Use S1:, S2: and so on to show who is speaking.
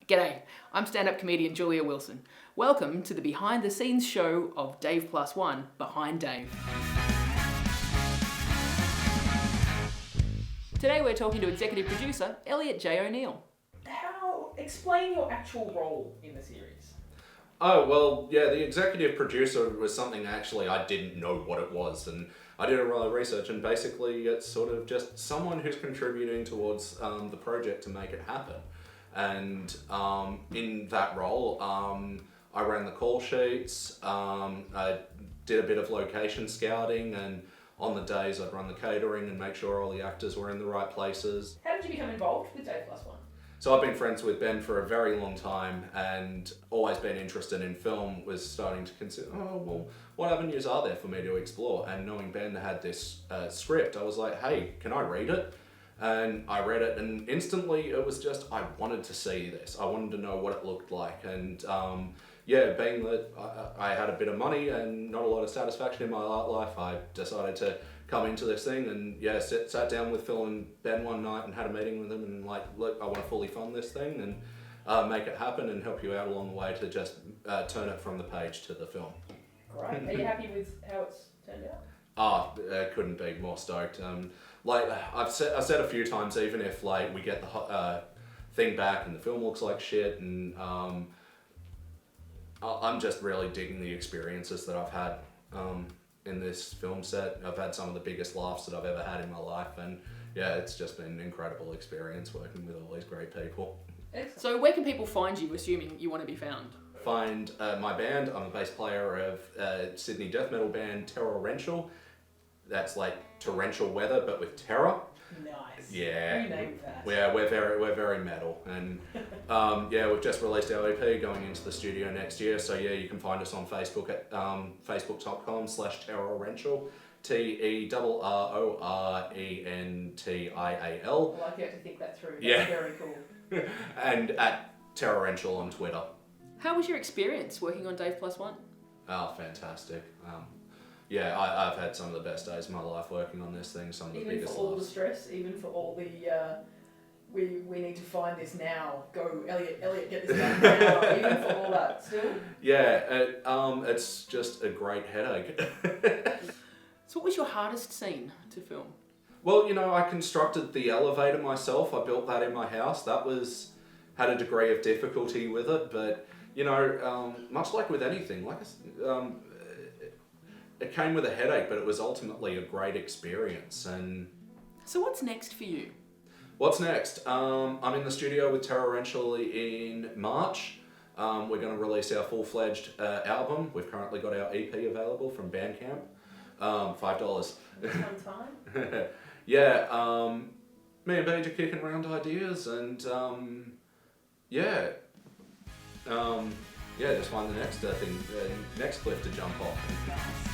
S1: G'day, I'm stand-up comedian Julia Wilson. Welcome to the behind-the-scenes show of Dave Plus One, Behind Dave. Today we're talking to executive producer Elliot J. O'Neill. Explain your actual role in the series.
S2: Oh, well, yeah, the executive producer was something actually I didn't know what it was, and I did a lot of research, and basically it's sort of just someone who's contributing towards the project to make it happen. And in that role, I ran the call sheets, I did a bit of location scouting, and on the days I'd run the catering and make sure all the actors were in the right places.
S1: How did you become involved with Dave Plus One?
S2: So I've been friends with Ben for a very long time and always been interested in film, was starting to consider, what avenues are there for me to explore? And knowing Ben had this script, I was like, hey, can I read it? And I read it, and instantly it was just, I wanted to see this. I wanted to know what it looked like. And being that I had a bit of money and not a lot of satisfaction in my art life, I decided to come into this thing and sat down with Phil and Ben one night and had a meeting with them and like, look, I want to fully fund this thing and make it happen and help you out along the way to just turn it from the page to the film.
S1: Great. Are you happy with how it's turned out?
S2: Couldn't be more stoked. Like I've said a few times, even if like we get the thing back and the film looks like shit, and I'm just really digging the experiences that I've had in this film set. I've had some of the biggest laughs that I've ever had in my life, and yeah, it's just been an incredible experience working with all these great people.
S1: Excellent. So where can people find you, assuming you want to be found?
S2: Find my band. I'm a bass player of Sydney death metal band Torrential. That's like torrential weather, but with terror.
S1: Nice.
S2: Yeah.
S1: Who named that?
S2: Yeah, we're very metal, and we've just released our EP, going into the studio next year. So yeah, you can find us on Facebook at facebook.com/Terrorential, TERRORENTIAL.
S1: I like you have to think that through. That's
S2: Yeah.
S1: very cool.
S2: And at Terrorential on Twitter.
S1: How was your experience working on Dave Plus One?
S2: Oh, fantastic. I've had some of the best days of my life working on this thing, some of the
S1: Even
S2: biggest
S1: for all
S2: laughs.
S1: the stress, even for all the, we need to find this now, go Elliot, get this done now, even for all that still?
S2: Yeah, it's just a great headache.
S1: So what was your hardest scene to film?
S2: Well, I constructed the elevator myself. I built that in my house. That had a degree of difficulty with it, but, much like with anything, it came with a headache, but it was ultimately a great experience. And
S1: so what's next for you?
S2: What's next? I'm in the studio with Torrential in March. We're going to release our full-fledged album. We've currently got our EP available from Bandcamp. $5.
S1: Fun time?
S2: Yeah, me and Paige are kicking around ideas, and just find the next thing, next cliff to jump off.
S1: Nice.